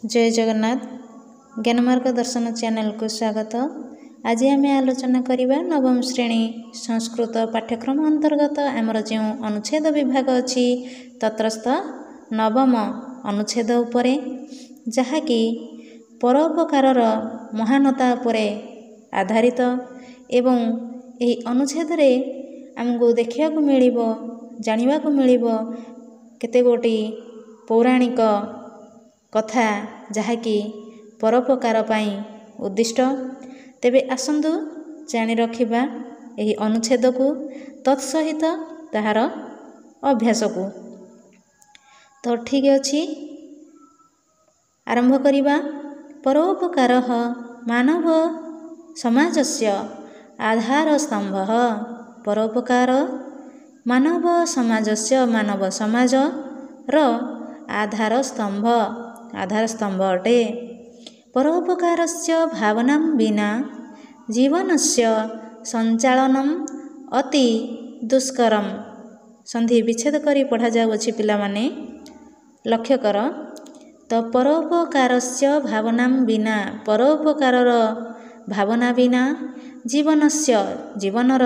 जय जगन्नाथ ज्ञान मार्ग दर्शन चैनल को स्वागत। आज आम आलोचना करवा नवम श्रेणी संस्कृत पाठ्यक्रम अंतर्गत आमर जो अनुच्छेद विभाग अच्छी तत्रस्थ नवम अनुच्छेद उपरे जहाँकि परोपकार महानता उपरे आधारित एवं यही अनुच्छेद रे आमको देखा मिल जाना मिल केते गोटी पौराणिक कथा जहाँकि परोपकार पाई उद्दिष्ट। तेबे आसंतु जानी रखिबा एही अनुच्छेद को तत्सहित ताहार अभ्यास को। तो ठीक अछि आरंभ करिबा। परोपकार मानव समाजस्य आधार स्तंभ। परोपकार मानव समाजस्य मानव समाज रो आधार स्तंभ अटे। परोपकारस्य भावना विना जीवनस्य संचालनम अति दुष्करम। संधि विच्छेद करी पढ़ा जाउछि पिला माने लक्ष्य कर। तो परोपकारस्य भावना विना परोपकारर भावना विना जीवनस्य जीवनर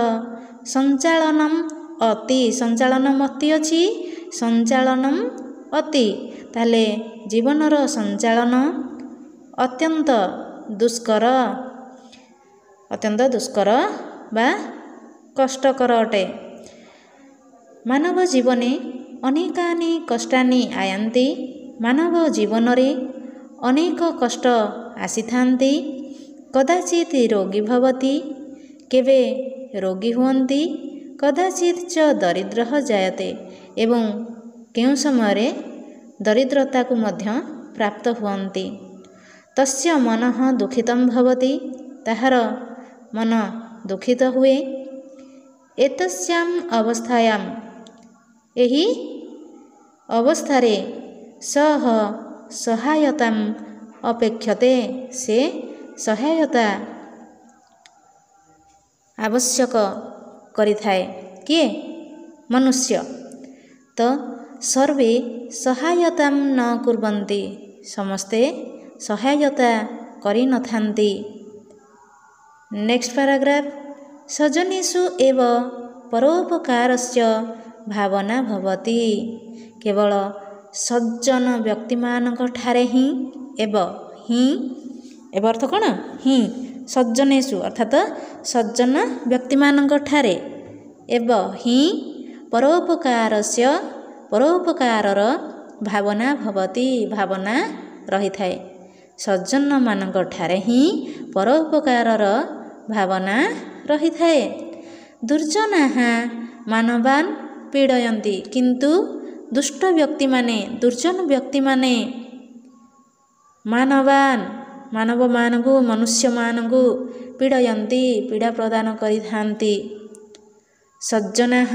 संचालनम अति संचालनम अति अछि संचालनम अति ताले जीवनर संचालन अत्यंत दुष्कर बा कष्टकर अटे। मानव जीवने अनेकानि कष्टानि आयन्ति। मानव जीवन रे अनेक कष्ट आसीथान्ति। कदाचित् रोगी भवति केवे रोगी हुवन्ति कदाचित् च दरिद्रः जायते एवं केउ समय दरिद्रता को मध्य प्राप्त हुवन्ति। तस्य मनः दुखितं भवति ताहार मन दुखित हुए। एतस्याम् अवस्थायां एही अवस्थारे सह सहायताम् अपेक्षते से सहायता आवश्यक करिथाए किए मनुष्य। तो सर्वे सहायता न कुर्वन्ति समस्ते सहायता करि नथान्ति। Next paragraph. सज्जनेषु एव परोपकारस्य भावना भवति। केवल सज्जन व्यक्ति मानक ठारे ही एव अर्थ कौन ही सज्जनेषु अर्थात सज्जन व्यक्ति मानक ठारे एव ही परोपकारर भावना भवति भावना रही थाए। सज्जन मानक ठारे ही परोपकारर भावना रही थाए। दुर्जनाः मानवान् पीडयन्ति किंतु दुष्ट व्यक्ति माने दुर्जन व्यक्ति माने मानव मानकु मनुष्य मानकु पीडयन्ति पीड़ा प्रदान करिथान्ति। सज्जनाः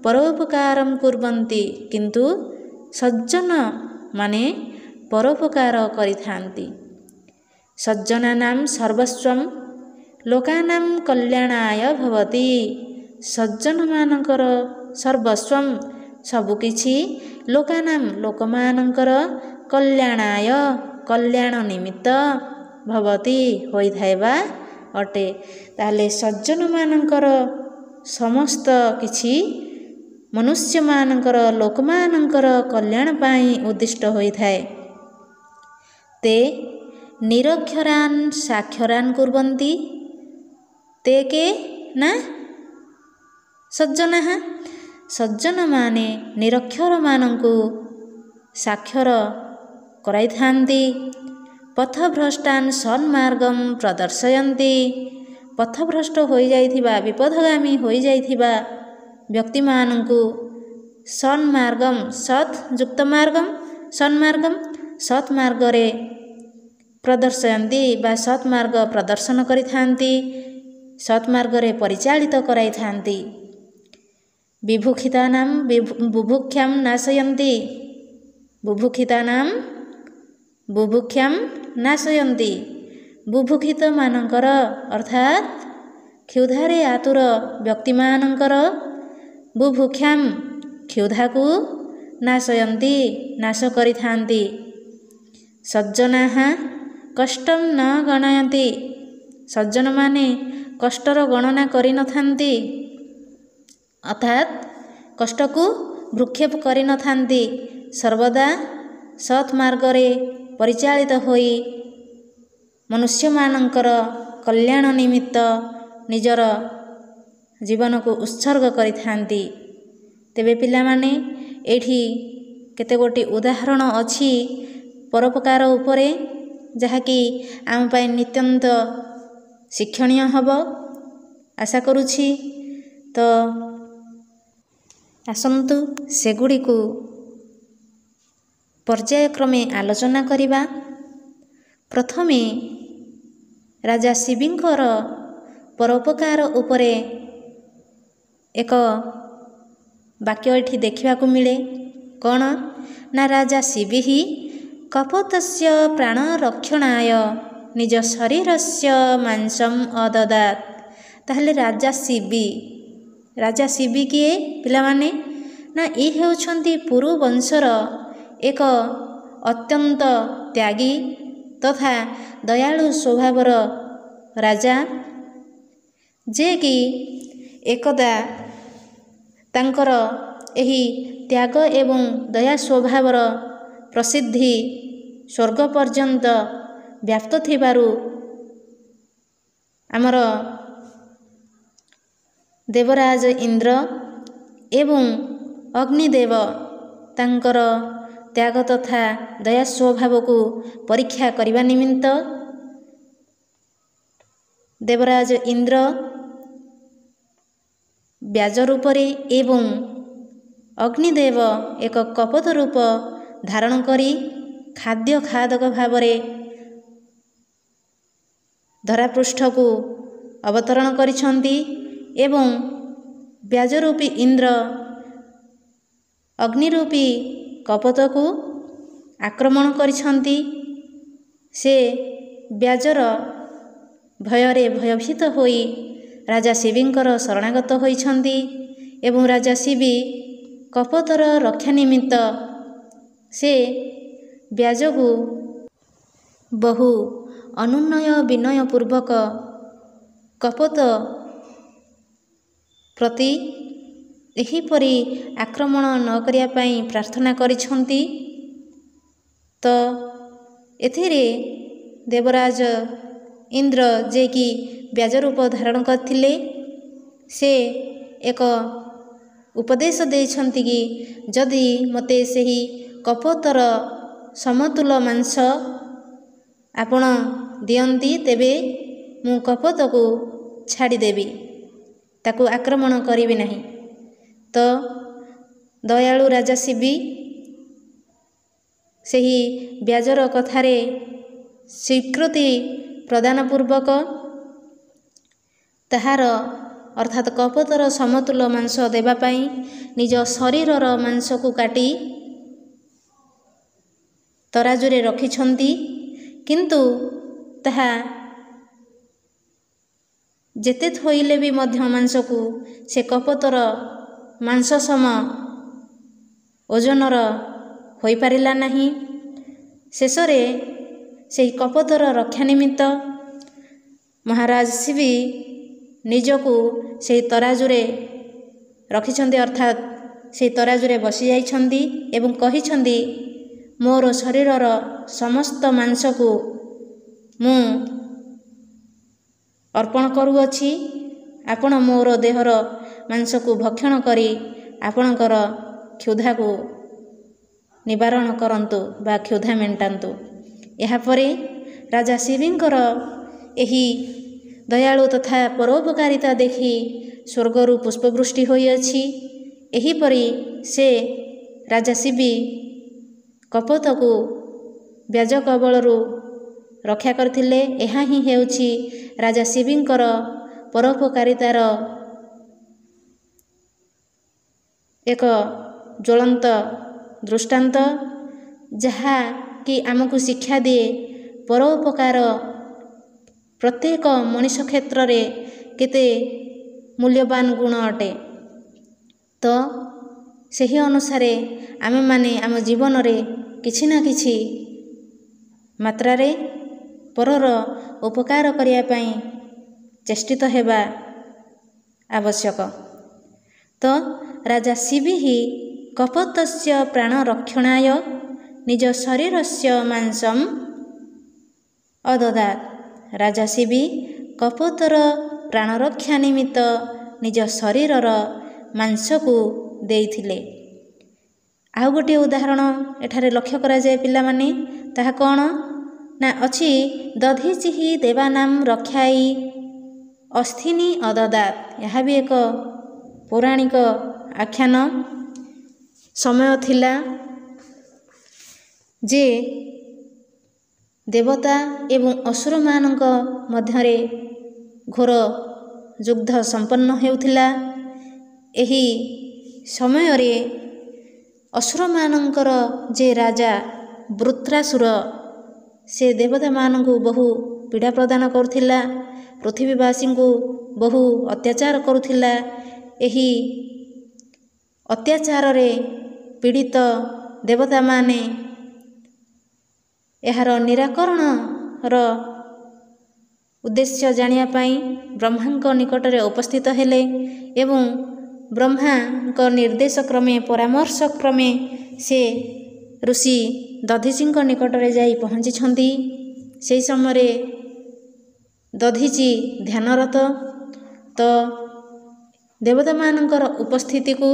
परोपकारं कुर्वन्ति किंतु सज्जन माने परोपकार करिथान्ति। सज्जनानां सर्वस्वं लोकानां कल्याणाय भवति। सज्जन मानकर सर्वस्वं सबुकिछि लोकानां लोकमानकर कल्याणाय कल्याण निमित्त भवति होइथाइबा अटे। ताले सज्जन मानकर समस्त किछि मनुष्य मानकर लोकमानकर कल्याण पाई उद्दिष्ट होइथाए। ते निरक्षरान् साक्षरान् कुर्वन्ति। ते के ना सज्जनाः सज्जन माने निरक्षर मानंकु साक्षर कराइथान्ति। पथभ्रष्टान् सन्मार्गं प्रदर्शयन्ति। पथभ्रष्ट होई जाइथिबा विपदगामी होई जाइथिबा व्यक्ति मानंकु सन्मार्गम सत् मार्गम सन्मार्गम सत्मार्ग रे प्रदर्शयन्ति बा सत्मार्ग प्रदर्शन करिथान्ति सत्मार्ग रे परिचालित कराइथान्ति। विभुखितानां बुभुक्षां नाशयन्ति। बुभुखितानां बुभुक्षां नाशयन्ति। बुभुक्षित मानकर अर्थात क्षुधारे आतुर व्यक्ति मानकर बुभुक्षां क्षुधा को नाशयन्ति नाश करिथान्ति। ସଜ୍ଜନାଃ କଷ୍ଟଂ ନ ଗଣୟନ୍ତି। ସଜ୍ଜନମାନେ କଷ୍ଟର ଗଣନା କରିନଥାନ୍ତି, ଅର୍ଥାତ୍ କଷ୍ଟକୁ ଭ୍ରୂକ୍ଷେପ କରିନଥାନ୍ତି। ସର୍ବଦା ସତ୍ ମାର୍ଗରେ ପରିଚାଳିତ ହୋଇ ମନୁଷ୍ୟମାନଙ୍କର କଲ୍ୟାଣ ନିମିତ୍ତ ନିଜର ଜୀବନକୁ ଉତ୍ସର୍ଗ କରିଥାନ୍ତି। ତେବେ ପିଲାମାନେ, ଏଇଠି କେତେଗୋଟି ଉଦାହରଣ ଅଛି ପରୋପକାର ଉପରେ, ଯାହାକି ଆମ ପାଇଁ ନିତ୍ୟନ୍ତ ଶିକ୍ଷଣୀୟ ହେବ ଆଶା କରୁଛି। ତ ଆସନ୍ତୁ ସେଗୁଡ଼ିକୁ ପର୍ଯ୍ୟାୟକ୍ରମେ ଆଲୋଚନା କରିବା। ପ୍ରଥମେ ରାଜା ଶିବିଙ୍କର ପରୋପକାର ଉପରେ ଏକ ବାକ୍ୟ ଏଠି ଦେଖିବାକୁ ମିଳେ। କ'ଣ ନା, ରାଜା ଶିବିଃ କପୋତସ୍ୟ ପ୍ରାଣରକ୍ଷଣାୟ ନିଜ ଶରୀରସ୍ୟ ମାଂସଂ ଅଦଦାତ୍। ତାହେଲେ ରାଜା ଶିବି କିଏ ପିଲାମାନେ? ନା, ଏ ହେଉଛନ୍ତି ପୁରୁ ବଂଶର ଏକ ଅତ୍ୟନ୍ତ ତ୍ୟାଗୀ ତଥା ଦୟାଳୁ ସ୍ୱଭାବର ରାଜା, ଯେ କି ଏକଦା ତାଙ୍କର ଏହି ତ୍ୟାଗ ଏବଂ ଦୟା ସ୍ୱଭାବର ପ୍ରସିଦ୍ଧି ସ୍ୱର୍ଗ ପର୍ଯ୍ୟନ୍ତ ବ୍ୟାପ୍ତ ଥିବାରୁ ଆମର ଦେବରାଜ ଇନ୍ଦ୍ର ଏବଂ ଅଗ୍ନିଦେବ ତାଙ୍କର ତ୍ୟାଗ ତଥା ଦୟା ସ୍ୱଭାବକୁ ପରୀକ୍ଷା କରିବା ନିମିତ୍ତ ଦେବରାଜ ଇନ୍ଦ୍ର ବ୍ୟାଜ ରୂପରେ ଏବଂ ଅଗ୍ନିଦେବ ଏକ କପୋତ ରୂପ ଧାରଣ କରି ଖାଦ୍ୟ ଖାଦକ ଭାବରେ ଧରାପୃଷ୍ଠକୁ ଅବତରଣ କରିଛନ୍ତି ଏବଂ ବ୍ୟାଜରୂପୀ ଇନ୍ଦ୍ର ଅଗ୍ନିରୂପୀ କପୋତକୁ ଆକ୍ରମଣ କରିଛନ୍ତି। ସେ ବ୍ୟାଜର ଭୟରେ ଭୟଭୀତ ହୋଇ ରାଜା ଶିବିଙ୍କର ଶରଣାଗତ ହୋଇଛନ୍ତି ଏବଂ ରାଜା ଶିବି କପୋତର ରକ୍ଷା ନିମିତ୍ତ ସେ ବ୍ୟାଜକୁ ବହୁ ଅନୁନୟ ବିନୟ ପୂର୍ବକ କପୋତ ପ୍ରତି ଏହିପରି ଆକ୍ରମଣ ନ କରିବା ପାଇଁ ପ୍ରାର୍ଥନା କରିଛନ୍ତି। ତ ଏଥିରେ ଦେବରାଜ ଇନ୍ଦ୍ର, ଯେ କି ବ୍ୟାଜ ରୂପ ଧାରଣ କରିଥିଲେ, ସେ ଏକ ଉପଦେଶ ଦେଇଛନ୍ତି କି ଯଦି ମୋତେ ସେହି କପୋତର ସମତୁଲ ମାଂସ ଆପଣ ଦିଅନ୍ତି, ତେବେ ମୁଁ କପୋତକୁ ଛାଡ଼ିଦେବି, ତାକୁ ଆକ୍ରମଣ କରିବି ନାହିଁ। ତ ଦୟାଳୁ ରାଜା ଶିବି ସେହି ବ୍ୟାଜର କଥାରେ ସ୍ୱୀକୃତି ପ୍ରଦାନ ପୂର୍ବକ ତାହାର ଅର୍ଥାତ୍ କପୋତର ସମତୁଲ ମାଂସ ଦେବା ପାଇଁ ନିଜ ଶରୀରର ମାଂସକୁ କାଟି ତରାଜୁରେ ରଖିଛନ୍ତି। କିନ୍ତୁ ତାହା ଯେତେ ଥୋଇଲେ ବି ମଧ୍ୟ ମାଂସକୁ ସେ କପୋତର ମାଂସ ସମ ଓଜନର ହୋଇପାରିଲା ନାହିଁ। ଶେଷରେ ସେହି କପୋତର ରକ୍ଷା ନିମିତ୍ତ ମହାରାଜ ଶିବି ନିଜକୁ ସେହି ତରାଜୁରେ ରଖିଛନ୍ତି, ଅର୍ଥାତ୍ ସେହି ତରାଜୁରେ ବସିଯାଇଛନ୍ତି ଏବଂ କହିଛନ୍ତି, ମୋର ଶରୀରର ସମସ୍ତ ମାଂସକୁ ମୁଁ ଅର୍ପଣ କରୁଅଛି, ଆପଣ ମୋର ଦେହର ମାଂସକୁ ଭକ୍ଷଣ କରି ଆପଣଙ୍କର କ୍ଷୁଧାକୁ ନିବାରଣ କରନ୍ତୁ ବା କ୍ଷୁଧା ମେଣ୍ଟାନ୍ତୁ। ଏହାପରେ ରାଜା ଶିବିଙ୍କର ଏହି ଦୟାଳୁ ତଥା ପରୋପକାରିତା ଦେଖି ସ୍ୱର୍ଗରୁ ପୁଷ୍ପବୃଷ୍ଟି ହୋଇଅଛି। ଏହିପରି ସେ ରାଜା ଶିବି କପୋତକୁ ବ୍ୟାଜ କବଳରୁ ରକ୍ଷା କରିଥିଲେ। ଏହା ହିଁ ହେଉଛି ରାଜା ଶିବିଙ୍କର ପରୋପକାରିତାର ଏକ ଜ୍ୱଳନ୍ତ ଦୃଷ୍ଟାନ୍ତ, ଯାହାକି ଆମକୁ ଶିକ୍ଷା ଦିଏ ପରୋପକାର ପ୍ରତ୍ୟେକ ମଣିଷ କ୍ଷେତ୍ରରେ କେତେ ମୂଲ୍ୟବାନ ଗୁଣ ଅଟେ। ତ ସେହି ଅନୁସାରେ ଆମେମାନେ ଆମ ଜୀବନରେ କିଛି ନା କିଛି ମାତ୍ରାରେ ପରର ଉପକାର କରିବା ପାଇଁ ଚେଷ୍ଟିତ ହେବା ଆବଶ୍ୟକ। ତ ରାଜା ଶିବିଃ କପୋତସ୍ୟ ପ୍ରାଣରକ୍ଷଣାୟ ନିଜ ଶରୀରସ୍ୟ ମାଂସମ୍ ଅଦଦାତ୍। ରାଜା ଶିବି କପୋତର ପ୍ରାଣରକ୍ଷା ନିମିତ୍ତ ନିଜ ଶରୀରର ମାଂସକୁ ଦେଇଥିଲେ। ଆଉ ଗୋଟିଏ ଉଦାହରଣ ଏଠାରେ ଲକ୍ଷ୍ୟ କରାଯାଏ ପିଲାମାନେ, ତାହା କ'ଣ ନା ଅଛି ଦଧିଚିଃ ଦେବାନାଂ ରକ୍ଷାयै ଅସ୍ଥିନି ଅଦଦାତ୍। ଏହା ବି ଏକ ପୌରାଣିକ ଆଖ୍ୟାନ। ସମୟ ଥିଲା ଯେ ଦେବତା ଏବଂ ଅସୁରମାନଙ୍କ ମଧ୍ୟରେ ଘୋର ଯୁଦ୍ଧ ସମ୍ପନ୍ନ ହେଉଥିଲା। ଏହି ସମୟରେ ଅସୁରମାନଙ୍କର ଯେ ରାଜା ବୃତ୍ରାସୁର, ସେ ଦେବତାମାନଙ୍କୁ ବହୁ ପୀଡ଼ା ପ୍ରଦାନ କରୁଥିଲା, ପୃଥିବୀବାସୀଙ୍କୁ ବହୁ ଅତ୍ୟାଚାର କରୁଥିଲା। ଏହି ଅତ୍ୟାଚାରରେ ପୀଡ଼ିତ ଦେବତାମାନେ ଏହାର ନିରାକରଣର ଉଦ୍ଦେଶ୍ୟ ଜାଣିବା ପାଇଁ ବ୍ରହ୍ମାଙ୍କ ନିକଟରେ ଉପସ୍ଥିତ ହେଲେ ଏବଂ ବ୍ରହ୍ମାଙ୍କ ନିର୍ଦ୍ଦେଶ କ୍ରମେ ପରାମର୍ଶ କ୍ରମେ ସେ ଋଷି ଦଧିଚିଙ୍କ ନିକଟରେ ଯାଇ ପହଞ୍ଚିଛନ୍ତି। ସେହି ସମୟରେ ଦଧିଚି ଧ୍ୟାନରତ। ତ ଦେବତାମାନଙ୍କର ଉପସ୍ଥିତିକୁ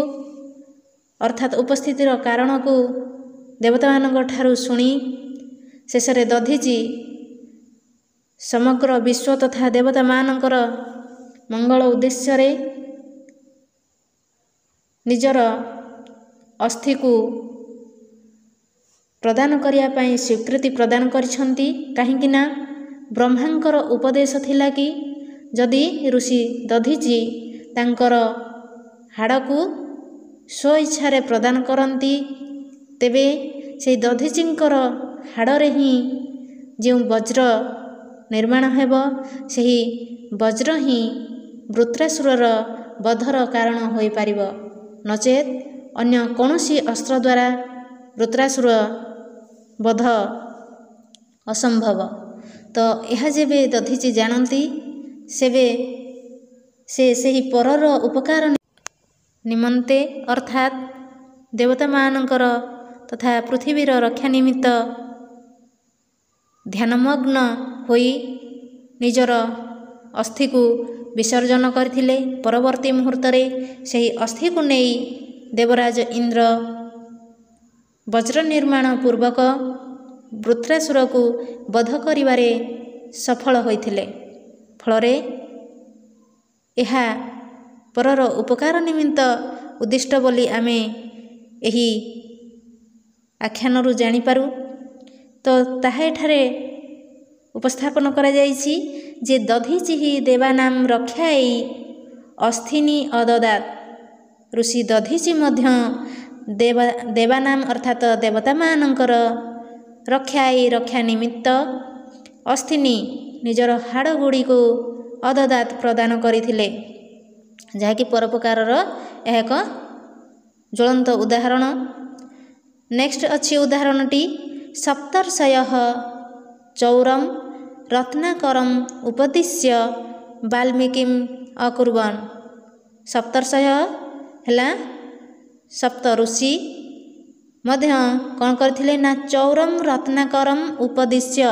ଅର୍ଥାତ୍ ଉପସ୍ଥିତିର କାରଣକୁ ଦେବତାମାନଙ୍କ ଠାରୁ ଶୁଣି ଶେଷରେ ଦଧିଚି ସମଗ୍ର ବିଶ୍ୱ ତଥା ଦେବତାମାନଙ୍କର ମଙ୍ଗଳ ଉଦ୍ଦେଶ୍ୟରେ ନିଜର ଅସ୍ଥିକୁ ପ୍ରଦାନ କରିବା ପାଇଁ ସ୍ୱୀକୃତି ପ୍ରଦାନ କରିଛନ୍ତି। କାହିଁକି ନା ବ୍ରହ୍ମାଙ୍କର ଉପଦେଶ ଥିଲା କି ଯଦି ଋଷି ଦଧିଚି ତାଙ୍କର ହାଡ଼କୁ ସ୍ୱଇଚ୍ଛାରେ ପ୍ରଦାନ କରନ୍ତି, ତେବେ ସେହି ଦଧିଚିଙ୍କର ହାଡ଼ରେ ହିଁ ଯେଉଁ ବଜ୍ର ନିର୍ମାଣ ହେବ, ସେହି ବଜ୍ର ହିଁ ବୃତ୍ରାସୁରର ବଧର କାରଣ ହୋଇପାରିବ। ନଚେତ୍ ଅନ୍ୟ କୌଣସି ଅସ୍ତ୍ର ଦ୍ୱାରା ବୃତ୍ରାସୁର ବଧ ଅସମ୍ଭବ। ତ ଏହା ଯେବେ ଦଧିଚି ଜାଣନ୍ତି, ସେବେ ସେ ସେହି ପରର ଉପକାର ନିମନ୍ତେ ଅର୍ଥାତ୍ ଦେବତାମାନଙ୍କର ତଥା ପୃଥିବୀର ରକ୍ଷା ନିମିତ୍ତ ଧ୍ୟାନମଗ୍ନ ହୋଇ ନିଜର ଅସ୍ଥିକୁ ବିସର୍ଜନ କରିଥିଲେ। ପରବର୍ତ୍ତୀ ମୁହୂର୍ତ୍ତରେ ସେହି ଅସ୍ଥିକୁ ନେଇ ଦେବରାଜ ଇନ୍ଦ୍ର ବଜ୍ର ନିର୍ମାଣ ପୂର୍ବକ ବୃତ୍ରାସୁରକୁ ବଧ କରିବାରେ ସଫଳ ହୋଇଥିଲେ। ଫଳରେ ଏହା ପରର ଉପକାର ନିମିତ୍ତ ଉଦ୍ଦିଷ୍ଟ ବୋଲି ଆମେ ଏହି ଆଖ୍ୟାନରୁ ଜାଣିପାରୁ। ତ ତାହା ଏଠାରେ ଉପସ୍ଥାପନ କରାଯାଇଛି ଯେ ଦଧିଚିଃ ଦେବାନାଂ ରକ୍ଷାयै ଅସ୍ଥିନି ଅଦଦାତ୍। ଋଷି ଦଧିଚି ମଧ୍ୟ ଦେବାନାଂ ଅର୍ଥାତ୍ ଦେବତାମାନଙ୍କର ରକ୍ଷା ନିମିତ୍ତ ଅସ୍ଥିନି ନିଜର ହାଡ଼ ଗୁଡ଼ିକୁ ଅଦଦାତ୍ ପ୍ରଦାନ କରିଥିଲେ, ଯାହାକି ପରୋପକାରର ଏହା ଏକ ଜ୍ୱଳନ୍ତ ଉଦାହରଣ। ନେକ୍ସଟ ଅଛି ଉଦାହରଣଟି, ସପ୍ତର୍ଷୟଃ ଚୌରମ୍ ରତ୍ନାକରମ୍ ଉପଦିଶ୍ୟ ବାଲ୍ମୀକିମ୍ ଅକୁର୍ବନ୍। ସପ୍ତର୍ଷୟ ହେଲା ସପ୍ତ ଋଷି ମଧ୍ୟ କ'ଣ କରିଥିଲେ ନା ଚୌରମ୍ ରତ୍ନାକରମ୍ ଉପଦିଶ୍ୟ,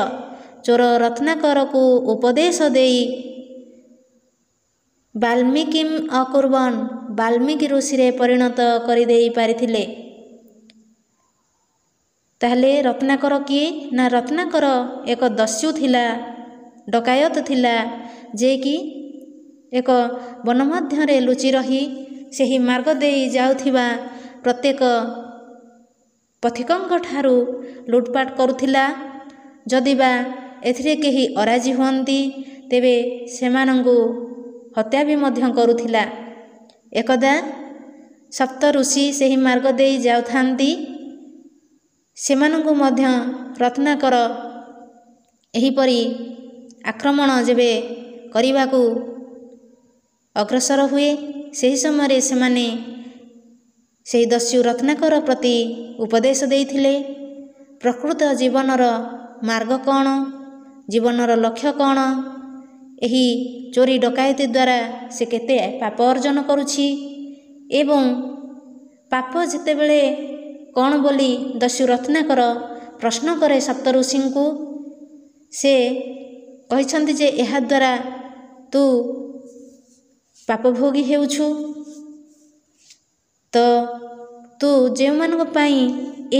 ଚୋର ରତ୍ନାକରକୁ ଉପଦେଶ ଦେଇ ବାଲ୍ମୀକିମ୍ ଅକୁର୍ବନ୍, ବାଲ୍ମୀକି ଋଷିରେ ପରିଣତ କରିଦେଇ ପାରିଥିଲେ। ତାହେଲେ ରତ୍ନାକର କିଏ ନା ରତ୍ନାକର ଏକ ଦସ୍ୟୁ ଥିଲା, ଡକାୟତ ଥିଲା, ଯିଏକି ଏକ ବନ ମଧ୍ୟରେ ଲୁଚି ରହି ସେହି ମାର୍ଗ ଦେଇ ଯାଉଥିବା ପ୍ରତ୍ୟେକ ପଥିକଙ୍କ ଠାରୁ ଲୁଟପାଟ କରୁଥିଲା। ଯଦିବା ଏଥିରେ କେହି ଅରାଜି ହୁଅନ୍ତି, ତେବେ ସେମାନଙ୍କୁ ହତ୍ୟା ବି ମଧ୍ୟ କରୁଥିଲା। ଏକଦା ସପ୍ତ ଋଷି ସେହି ମାର୍ଗ ଦେଇ ଯାଉଥାନ୍ତି, ସେମାନଙ୍କୁ ମଧ୍ୟ ରତ୍ନାକର ଏହିପରି ଆକ୍ରମଣ ଯେବେ କରିବାକୁ ଅଗ୍ରସର ହୁଏ, ସେହି ସମୟରେ ସେମାନେ ସେହି ଦସ୍ୟୁ ରତ୍ନାକର ପ୍ରତି ଉପଦେଶ ଦେଇଥିଲେ। ପ୍ରକୃତ ଜୀବନର ମାର୍ଗ କ'ଣ, ଜୀବନର ଲକ୍ଷ୍ୟ କ'ଣ, ଏହି ଚୋରି ଡକାୟତି ଦ୍ୱାରା ସେ କେତେ ପାପ ଅର୍ଜନ କରୁଛି ଏବଂ ପାପ ଯେତେବେଳେ କ'ଣ ବୋଲି ଦସ୍ୟୁ ରତ୍ନାକର ପ୍ରଶ୍ନ କରେ ସପ୍ତଋଷିଙ୍କୁ, ସେ କହିଛନ୍ତି ଯେ ଏହାଦ୍ୱାରା ତୁ ପାପଭୋଗୀ ହେଉଛୁ। ତ ତୁ ଯେଉଁମାନଙ୍କ ପାଇଁ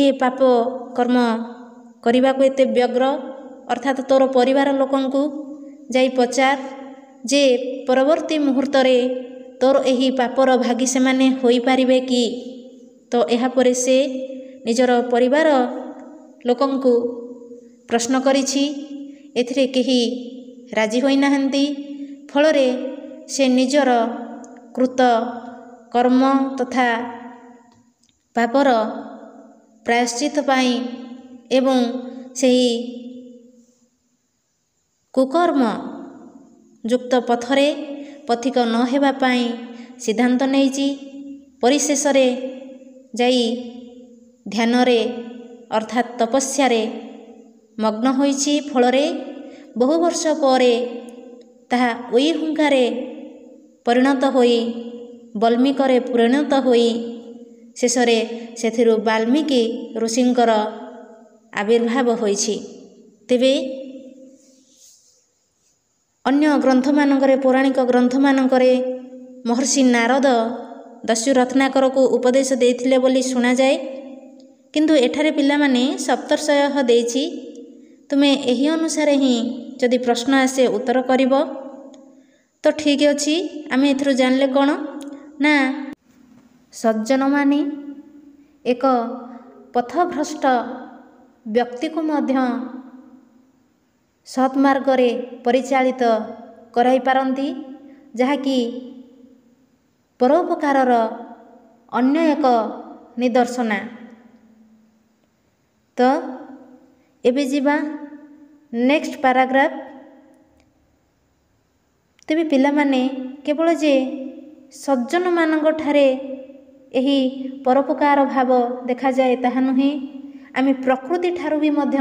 ଏ ପାପ କର୍ମ କରିବାକୁ ଏତେ ବ୍ୟଗ୍ର, ଅର୍ଥାତ୍ ତୋର ପରିବାର ଲୋକଙ୍କୁ ଯାଇ ପଚାର ଯେ ପରବର୍ତ୍ତୀ ମୁହୂର୍ତ୍ତରେ ତୋର ଏହି ପାପର ଭାଗୀ ସେମାନେ ହୋଇପାରିବେ କି? ତ ଏହାପରେ ସେ ନିଜର ପରିବାର ଲୋକଙ୍କୁ ପ୍ରଶ୍ନ କରିଛି। ଏଥିରେ କେହି ରାଜି ହୋଇନାହାନ୍ତି। ଫଳରେ ସେ ନିଜର କୃତ କର୍ମ ତଥା ପାପର ପ୍ରାୟଶ୍ଚିତ ପାଇଁ ଏବଂ ସେହି କୁକର୍ମ ଯୁକ୍ତ ପଥରେ ପଥିକ ନ ହେବା ପାଇଁ ସିଦ୍ଧାନ୍ତ ନେଇଛି। ପରିଶେଷରେ ଯାଇ ଧ୍ୟାନରେ ଅର୍ଥାତ୍ ତପସ୍ୟାରେ ମଗ୍ନ ହୋଇଛି। ଫଳରେ ବହୁ ବର୍ଷ ପରେ ତାହା ଉଇହୁଙ୍କାରେ ପରିଣତ ହୋଇ ବଲ୍ମୀକରେ ପରିଣତ ହୋଇ ଶେଷରେ ସେଥିରୁ ବାଲ୍ମୀକି ଋଷିଙ୍କର ଆବିର୍ଭାବ ହୋଇଛି। ତେବେ ଅନ୍ୟ ଗ୍ରନ୍ଥମାନଙ୍କରେ, ପୌରାଣିକ ଗ୍ରନ୍ଥମାନଙ୍କରେ ମହର୍ଷି ନାରଦ ଦସ୍ୟୁ ରତ୍ନାକରକୁ ଉପଦେଶ ଦେଇଥିଲେ ବୋଲି ଶୁଣାଯାଏ। କିନ୍ତୁ ଏଠାରେ ପିଲାମାନେ ସପ୍ତର୍ଷୟ ଦେଇଛି, ତୁମେ ଏହି ଅନୁସାରେ ହିଁ ଯଦି ପ୍ରଶ୍ନ ଆସେ ଉତ୍ତର କରିବ। ତ ଠିକ୍ ଅଛି, ଆମେ ଏଥିରୁ ଜାଣିଲେ କ'ଣ ନା ସଜ୍ଜନମାନେ ଏକ ପଥଭ୍ରଷ୍ଟ ବ୍ୟକ୍ତିକୁ ମଧ୍ୟ ସତ୍ମାର୍ଗରେ ପରିଚାଳିତ କରାଇପାରନ୍ତି, ଯାହାକି ପରୋପକାରର ଅନ୍ୟ ଏକ ନିଦର୍ଶନା। ତ ଏବେ ଯିବା ନେକ୍ସଟ ପାରାଗ୍ରାଫ। ତେବେ ପିଲାମାନେ କେବଳ ଯେ ସଜ୍ଜନମାନଙ୍କଠାରେ ଏହି ପରୋପକାର ଭାବ ଦେଖାଯାଏ ତାହା ନୁହେଁ, ଆମେ ପ୍ରକୃତି ଠାରୁ ବି ମଧ୍ୟ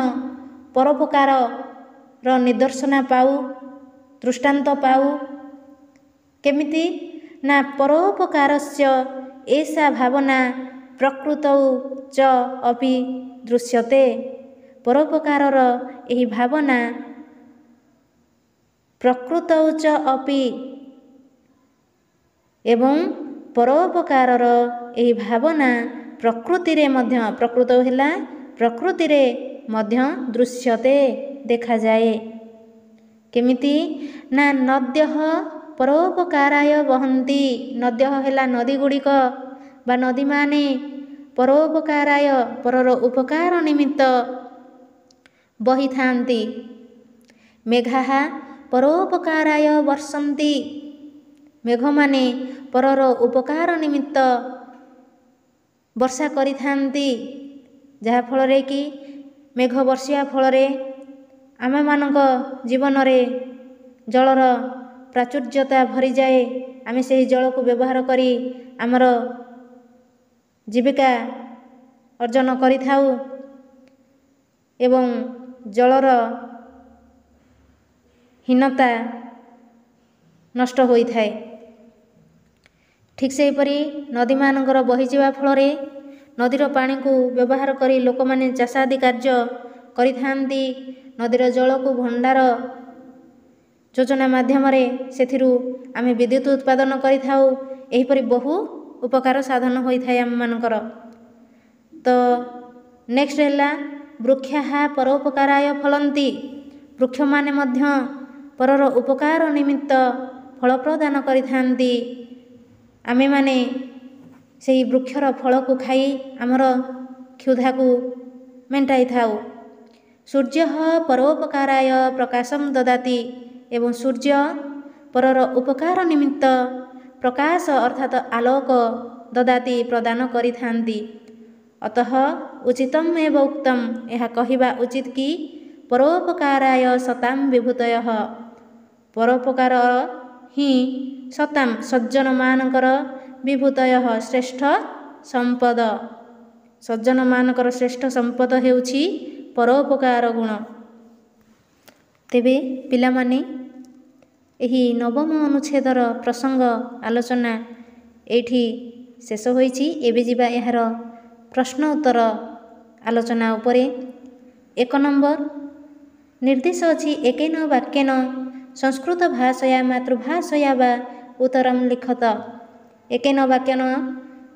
ପରୋପକାରର ନିଦର୍ଶନ ପାଉ, ଦୃଷ୍ଟାନ୍ତ ପାଉ। କେମିତି ନା ପରୋପକାରସ୍ୟ ଏଷା ଭାବନା ପ୍ରକୃତୌ ଚ ଅପି ଦୃଶ୍ୟତେ। ପରୋପକାରର ଏହି ଭାବନା ପ୍ରକୃତୌ ଚ ଅପି ଏବଂ ପରୋପକାରର ଏହି ଭାବନା ପ୍ରକୃତିରେ ମଧ୍ୟ, ପ୍ରକୃତ ହେଲା ପ୍ରକୃତିରେ ମଧ୍ୟ ଦୃଶ୍ୟତେ ଦେଖାଯାଏ। କେମିତି ନା ନଦ୍ୟଃ ପରୋପକାରାୟ ବହନ୍ତି। ନଦ୍ୟଃ ହେଲା ନଦୀ ଗୁଡ଼ିକ ବା ନଦୀମାନେ ପରୋପକାରାୟ ପରର ଉପକାର ନିମିତ୍ତ ବହିଥାନ୍ତି। ମେଘାଃ ପରୋପକାରାୟ ବର୍ଷନ୍ତି। ମେଘମାନେ ପରର ଉପକାର ନିମିତ୍ତ ବର୍ଷା କରିଥାନ୍ତି, ଯାହାଫଳରେ କି ମେଘ ବର୍ଷିବା ଫଳରେ ଆମମାନଙ୍କ ଜୀବନରେ ଜଳର ପ୍ରାଚୁର୍ଯ୍ୟତା ଭରିଯାଏ। ଆମେ ସେହି ଜଳକୁ ବ୍ୟବହାର କରି ଆମର ଜୀବିକା ଅର୍ଜନ କରିଥାଉ ଏବଂ ଜଳର ହୀନତା ନଷ୍ଟ ହୋଇଥାଏ। ଠିକ୍ ସେହିପରି ନଦୀମାନଙ୍କର ବହିଯିବା ଫଳରେ ନଦୀର ପାଣିକୁ ବ୍ୟବହାର କରି ଲୋକମାନେ ଚାଷ ଆଦି କାର୍ଯ୍ୟ କରିଥାନ୍ତି। ନଦୀର ଜଳକୁ ଭଣ୍ଡାର ଯୋଜନା ମାଧ୍ୟମରେ ସେଥିରୁ ଆମେ ବିଦ୍ୟୁତ ଉତ୍ପାଦନ କରିଥାଉ। ଏହିପରି ବହୁ ଉପକାର ସାଧନ ହୋଇଥାଏ ଆମମାନଙ୍କର। ତ ନେକ୍ସଟ ହେଲା ବୃକ୍ଷାଃ ପରୋପକାରାୟ ଫଳନ୍ତି। ବୃକ୍ଷମାନେ ମଧ୍ୟ ପରର ଉପକାର ନିମିତ୍ତ ଫଳ ପ୍ରଦାନ କରିଥାନ୍ତି। ଆମେମାନେ ସେହି ବୃକ୍ଷର ଫଳକୁ ଖାଇ ଆମର କ୍ଷୁଧାକୁ ମେଣ୍ଟାଇଥାଉ। ସୂର୍ଯ୍ୟଃ ପରୋପକାରାୟ ପ୍ରକାଶଂ ଦଦାତି। ଏବଂ ସୂର୍ଯ୍ୟ ପରର ଉପକାର ନିମିତ୍ତ ପ୍ରକାଶ ଅର୍ଥାତ୍ ଆଲୋକ ଦଦାତି ପ୍ରଦାନ କରିଥାନ୍ତି। ଅତଃ ଉଚିତମ୍ ଏବ ଉକ୍ତମ୍। ଏହା କହିବା ଉଚିତ କି ପରୋପକାରାୟ ସତାଂ ବିଭୂତୟଃ। ପରୋପକାର ହିଁ ସତାଂ ସଜ୍ଜନମାନଙ୍କର ବିଭୂତୟଃ ଶ୍ରେଷ୍ଠ ସମ୍ପଦ। ସଜ୍ଜନମାନଙ୍କର ଶ୍ରେଷ୍ଠ ସମ୍ପଦ ହେଉଛି ପରୋପକାର ଗୁଣ। ତେବେ ପିଲାମାନେ ଏହି ନବମ ଅନୁଚ୍ଛେଦର ପ୍ରସଙ୍ଗ ଆଲୋଚନା ଏଇଠି ଶେଷ ହୋଇଛି। ଏବେ ଯିବା ଏହାର ପ୍ରଶ୍ନ ଉତ୍ତର ଆଲୋଚନା ଉପରେ। 1 ନମ୍ବର ନିର୍ଦ୍ଦେଶ ଅଛି ଏକେନ ବାକ୍ୟେନ ସଂସ୍କୃତ ଭାଷୟା ମାତୃଭାଷୟା ବା ଉତ୍ତରମ୍ ଲିଖତ। ଏକେନ ବାକ୍ୟନ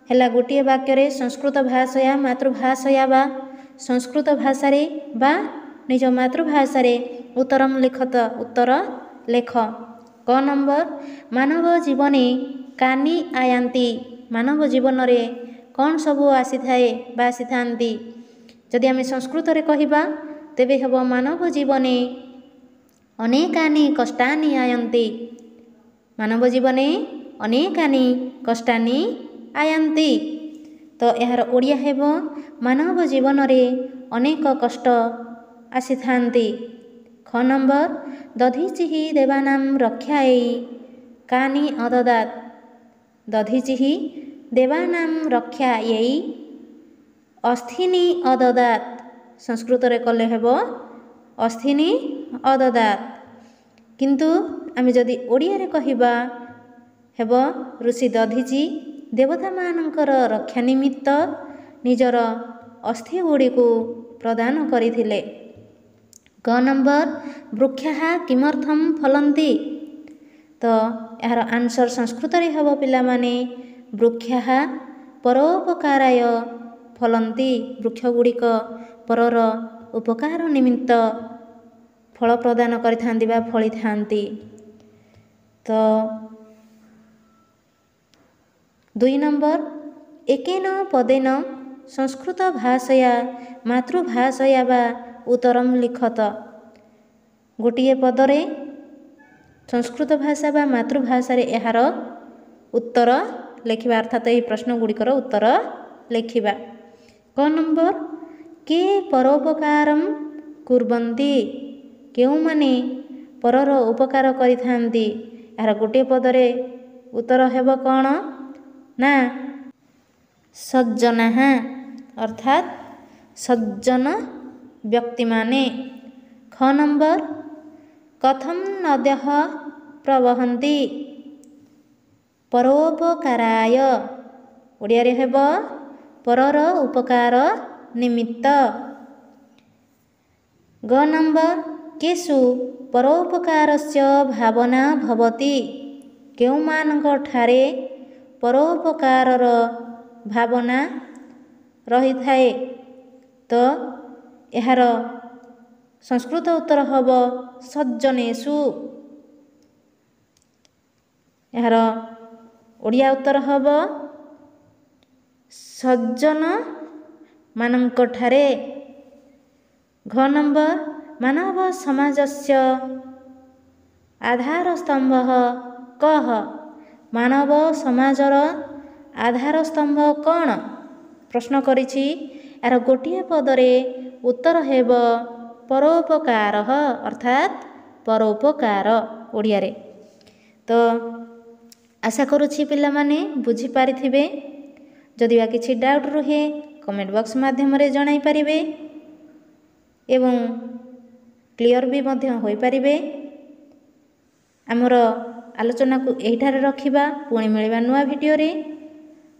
ହେଲା ଗୋଟିଏ ବାକ୍ୟରେ ସଂସ୍କୃତ ଭାଷୟା ମାତୃଭାଷୟା ବା ସଂସ୍କୃତ ଭାଷାରେ ବା ନିଜ ମାତୃଭାଷାରେ ଉତ୍ତରମ୍ ଲିଖତ ଉତ୍ତର ଲେଖ। କ ନମ୍ବର ମାନବ ଜୀବନେ କାନି ଆୟାନ୍ତି ମାନବ ଜୀବନରେ କ'ଣ ସବୁ ଆସିଥାଏ ବା ଆସିଥାନ୍ତି। ଯଦି ଆମେ ସଂସ୍କୃତରେ କହିବା ତେବେ ହେବ ମାନବ ଜୀବନେ ଅନେକାନି କଷ୍ଟାନି ଆୟନ୍ତି। ମାନବ ଜୀବନେ ଅନେକାନି କଷ୍ଟାନି ଆୟନ୍ତି। ତ ଏହାର ଓଡ଼ିଆ ହେବ ମାନବ ଜୀବନରେ ଅନେକ କଷ୍ଟ ଆସିଥାନ୍ତି। ଖ ନମ୍ବର ଦଧିଚିହି ଦେବାନାଂ ରକ୍ଷାयै କାନି ଅଦଦାତ୍। ଦଧିଚିହି ଦେବାନାଂ ରକ୍ଷାयै ଅସ୍ଥିନି ଅଦଦାତ୍। ସଂସ୍କୃତରେ କଲେ ହେବ ଅସ୍ଥିନି ଅଦଦାତ୍। କିନ୍ତୁ ଆମେ ଯଦି ଓଡ଼ିଆରେ କହିବା ହେବ ଋଷି ଦଧିଚି ଦେବତାମାନଙ୍କର ରକ୍ଷା ନିମିତ୍ତ ନିଜର ଅସ୍ଥି ଗୁଡ଼ିକୁ ପ୍ରଦାନ କରିଥିଲେ। ଗ ନମ୍ବର ବୃକ୍ଷାଃ କିମର୍ଥଂ ଫଲନ୍ତି। ତ ଏହାର ଆନ୍ସର ସଂସ୍କୃତରେ ହେବ ପିଲାମାନେ ବୃକ୍ଷାଃ ପରୋପକାରାୟ ଫଲନ୍ତି। ବୃକ୍ଷ ଗୁଡ଼ିକ ପରର ଉପକାର ନିମିତ୍ତ ଫଳ ପ୍ରଦାନ କରିଥାନ୍ତି ବା ଫଳିଥାନ୍ତି। ତ 2 ନମ୍ବର ଏକେନ ପଦେନ ସଂସ୍କୃତ ଭାଷୟା ମାତୃଭାଷୟା ବା ଉତ୍ତରମ୍ ଲିଖତ। ଗୋଟିଏ ପଦରେ ସଂସ୍କୃତ ଭାଷା ବା ମାତୃଭାଷାରେ ଏହାର ଉତ୍ତର ଲେଖିବା ଅର୍ଥାତ୍ ଏହି ପ୍ରଶ୍ନ ଗୁଡ଼ିକର ଉତ୍ତର ଲେଖିବା। କ ନମ୍ବର କେ ପରୋପକାରମ୍ କୁର୍ବନ୍ତି। କେଉଁମାନେ ପରର ଉପକାର କରିଥାନ୍ତି। ଏହାର ଗୋଟିଏ ପଦରେ ଉତ୍ତର ହେବ କ'ଣ ନା ସଜ୍ଜନାଃ ଅର୍ଥାତ୍ ସଜ୍ଜନ ବ୍ୟକ୍ତିମାନେ। ଖ ନମ୍ବର କଥଂ ନଦ୍ୟଃ ପ୍ରବହନ୍ତି ପରୋପକାରାୟ। ଓଡ଼ିଆରେ ହେବ ପରର ଉପକାର ନିମିତ୍ତ। ଗ ନମ୍ବର କେଷୁ ପରୋପକାରସ୍ୟ ଭାବନା ଭବତି। କେଉଁମାନଙ୍କ ଠାରେ ପରୋପକାରର ଭାବନା ରହିଥାଏ। ତ ଏହାର ସଂସ୍କୃତ ଉତ୍ତର ହେବ ସଜ୍ଜନେଷୁ। ଏହାର ଓଡ଼ିଆ ଉତ୍ତର ହେବ ସଜ୍ଜନ ମାନଙ୍କଠାରେ। ଘ ନମ୍ବର ମାନବ ସମାଜସ୍ୟ ଆଧାରସ୍ତମ୍ଭଃ କଃ। ମାନବ ସମାଜର ଆଧାରସ୍ତମ୍ଭ କ'ଣ? ପ୍ରଶ୍ନ କରିଛି। ଏହାର ଗୋଟିଏ ପଦରେ ଉତ୍ତର ହେବ ପରୋପକାରଃ ଅର୍ଥାତ୍ ପରୋପକାର ଓଡ଼ିଆରେ। ତ ଆଶା କରୁଛି ପିଲାମାନେ ବୁଝିପାରିଥିବେ। ଯଦି ବା କିଛି ଡାଉଟ୍ ରୁହେ କମେଣ୍ଟ ବକ୍ସ ମାଧ୍ୟମରେ ଜଣାଇ ପାରିବେ ଏବଂ କ୍ଲିଅର ବି ମଧ୍ୟ ହୋଇପାରିବେ। ଆମର ଆଲୋଚନାକୁ ଏହିଠାରେ ରଖିବା। ପୁଣି ମିଳିବା ନୂଆ ଭିଡ଼ିଓରେ।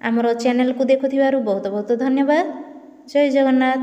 ଆମର ଚ୍ୟାନେଲକୁ ଦେଖୁଥିବାରୁ ବହୁତ ବହୁତ ଧନ୍ୟବାଦ। ଜୟ ଜଗନ୍ନାଥ।